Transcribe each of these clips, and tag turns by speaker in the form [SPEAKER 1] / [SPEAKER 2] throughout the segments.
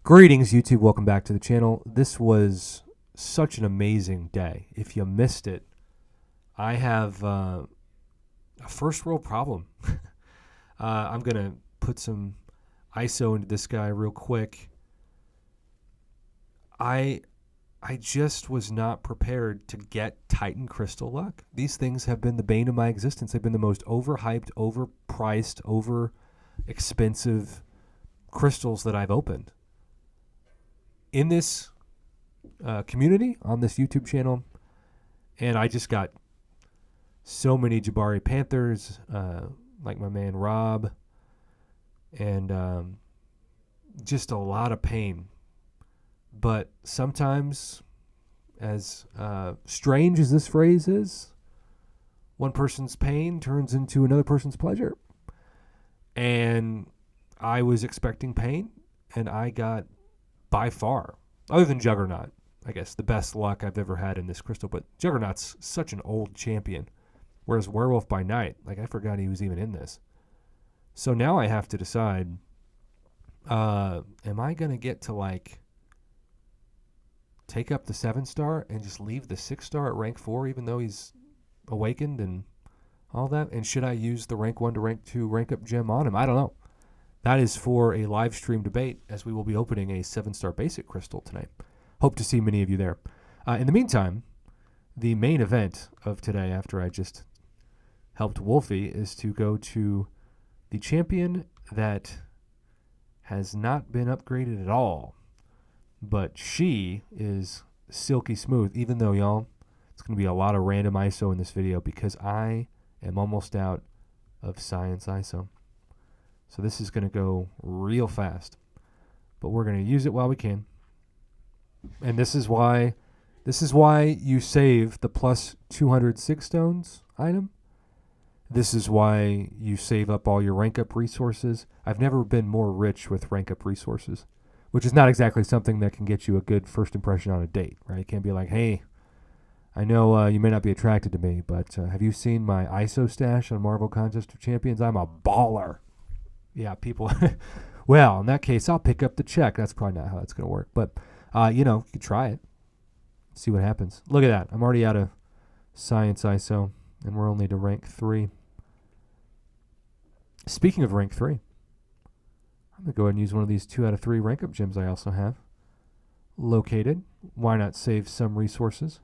[SPEAKER 1] Greetings, YouTube. Welcome back to the channel. This was such an amazing day. If you missed it, I have a first world problem. I'm going to put some ISO into this guy real quick. I just was not prepared to get Titan Crystal luck. These things have been the bane of my existence. They've been the most overhyped, overpriced, over expensive crystals that I've opened. In this community on this YouTube channel, and I just got so many Jabari Panthers, like my man Rob, and just a lot of pain. But sometimes, as strange as this phrase is, one person's pain turns into another person's pleasure. And I was expecting pain, and I got, by far, other than Juggernaut, I guess, the best luck I've ever had in this crystal. But Juggernaut's such an old champion, whereas Werewolf by Night, like, I forgot he was even in this. So now I have to decide, am I going to get to, like, take up the 7-star and just leave the 6-star at rank 4, even though he's awakened and all that? And should I use the rank 1 to rank 2 rank up gem on him? I don't know. That is for a live stream debate, as we will be opening a 7-star basic crystal tonight. Hope to see many of you there. In the meantime, the main event of today, after I just helped Wolfie, is to go to the champion that has not been upgraded at all. But she is silky smooth, even though, y'all, it's going to be a lot of random ISO in this video because I am almost out of science ISO. So this is going to go real fast, but we're going to use it while we can. And this is why you save the plus 206 stones item. This is why you save up all your rank up resources. I've never been more rich with rank up resources, which is not exactly something that can get you a good first impression on a date, right? It can't be like, hey, I know you may not be attracted to me, but have you seen my ISO stash on Marvel Contest of Champions? I'm a baller. Yeah, people. Well, in that case, I'll pick up the check. That's probably not how that's going to work. But, you could try it. See what happens. Look at that. I'm already out of science ISO, and we're only to rank 3. Speaking of rank 3, I'm going to go ahead and use one of these 2 out of 3 rank up gems I also have located. Why not save some resources?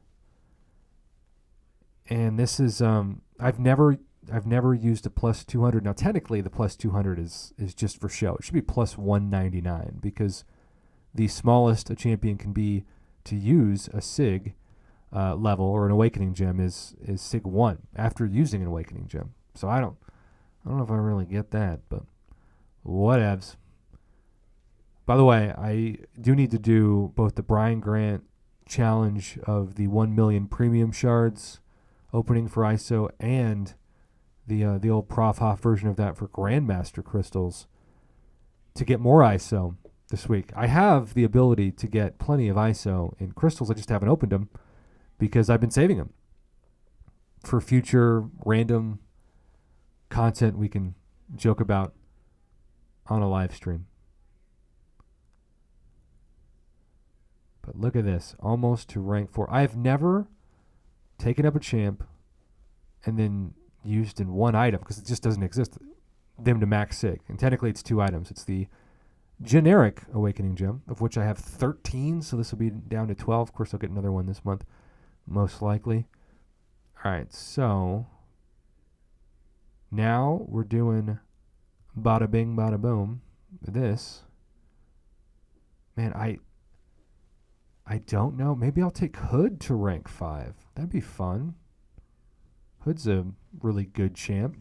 [SPEAKER 1] And this is, I've never used a plus 200. Now, technically, the plus 200 is just for show. It should be plus 199 because the smallest a champion can be to use a SIG level or an Awakening Gem is SIG 1 after using an Awakening Gem. So I don't know if I really get that, but whatevs. By the way, I do need to do both the Brian Grant challenge of the 1 million premium shards opening for ISO and the old Prof Hoff version of that for Grandmaster crystals to get more ISO this week. I have the ability to get plenty of ISO in crystals. I just haven't opened them because I've been saving them for future random content we can joke about on a live stream. But look at this, almost to rank 4. I've never taken up a champ and then used in one item because it just doesn't exist, them to max SIG. And technically it's 2 items. It's the generic Awakening Gem, of which I have 13, so this will be down to 12. Of course, I'll get another one this month, most likely. All right, so now we're doing bada bing, bada boom. This, man, I don't know. Maybe I'll take Hood to rank 5. That'd be fun. Hood's a really good champ.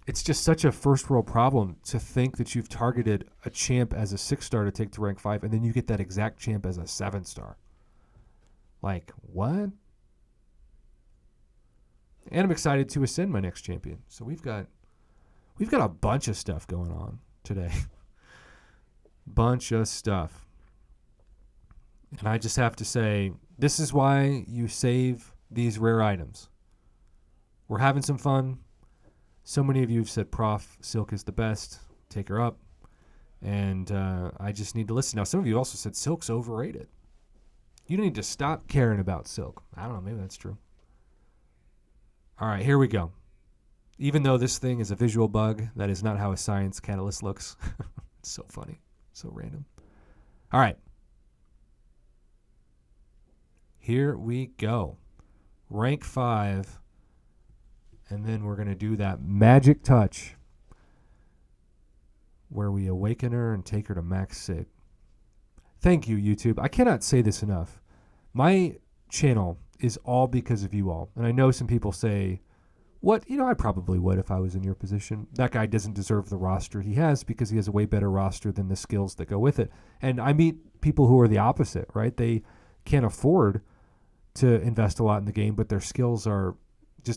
[SPEAKER 1] It's just such a first world problem to think that you've targeted a champ as a 6-star to take to rank 5, and then you get that exact champ as a 7-star. Like, what? And I'm excited to ascend my next champion. So we've got a bunch of stuff going on today. Bunch of stuff. And I just have to say, this is why you save these rare items. We're having some fun. So many of you have said, Prof, Silk is the best. Take her up. And I just need to listen. Now, some of you also said silk's overrated. You need to stop caring about silk. I don't know. Maybe that's true. All right, here we go. Even though this thing is a visual bug, that is not how a science catalyst looks. It's so funny. So random. All right. Here we go. Rank 5. And then we're going to do that magic touch where we awaken her and take her to max sig. Thank you, YouTube. I cannot say this enough. My channel is all because of you all. And I know some people say, what? I probably would if I was in your position. That guy doesn't deserve the roster he has because he has a way better roster than the skills that go with it. And I meet people who are the opposite, right? They can't afford to invest a lot in the game, but their skills are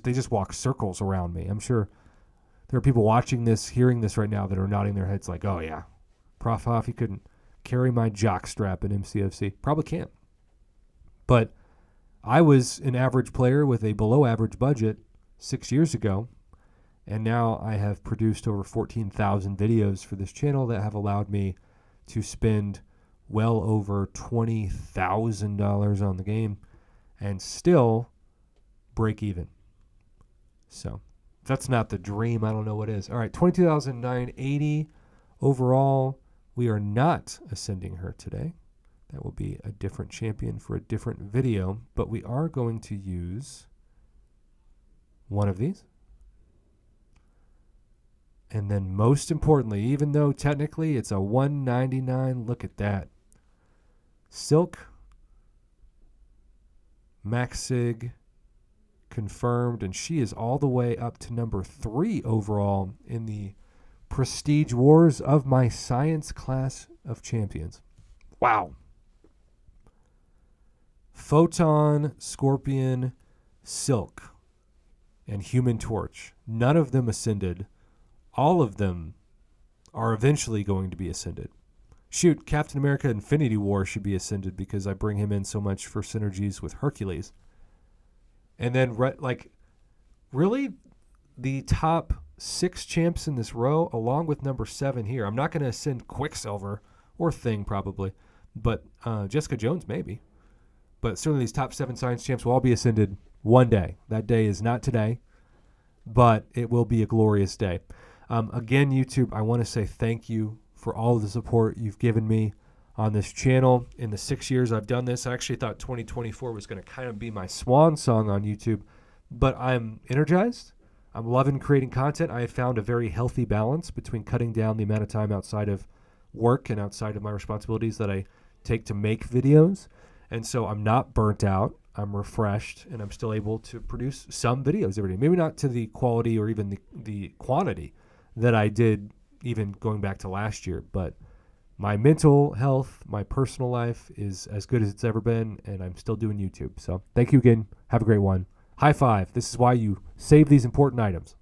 [SPEAKER 1] they just walk circles around me. I'm sure there are people watching this, hearing this right now that are nodding their heads like, oh yeah, Prof Hoff, he couldn't carry my jock strap in MCFC. Probably can't. But I was an average player with a below average budget 6 years ago, and now I have produced over 14,000 videos for this channel that have allowed me to spend well over $20,000 on the game and still break even. So if that's not the dream, I don't know what is. All right, 22,980 overall. We are not ascending her today. That will be a different champion for a different video, but we are going to use one of these. And then most importantly, even though technically it's a 199, look at that. Silk, max sig, confirmed, and she is all the way up to number 3 overall in the Prestige Wars of my science class of champions. Wow. Photon, Scorpion, Silk, and Human Torch. None of them ascended. All of them are eventually going to be ascended. Shoot, Captain America Infinity War should be ascended because I bring him in so much for synergies with Hercules. And then, really, the top 6 champs in this row, along with number 7 here. I'm not going to ascend Quicksilver or Thing, probably, but Jessica Jones, maybe. But certainly these top 7 science champs will all be ascended one day. That day is not today, but it will be a glorious day. Again, YouTube, I want to say thank you for all of the support you've given me on this channel. In the 6 years I've done this, I actually thought 2024 was going to kind of be my swan song on YouTube, but I'm energized. I'm loving creating content. I have found a very healthy balance between cutting down the amount of time outside of work and outside of my responsibilities that I take to make videos. And so I'm not burnt out. I'm refreshed, and I'm still able to produce some videos every day. Maybe not to the quality or even the quantity that I did even going back to last year, but my mental health, my personal life is as good as it's ever been, and I'm still doing YouTube. So thank you again. Have a great one. High five. This is why you save these important items.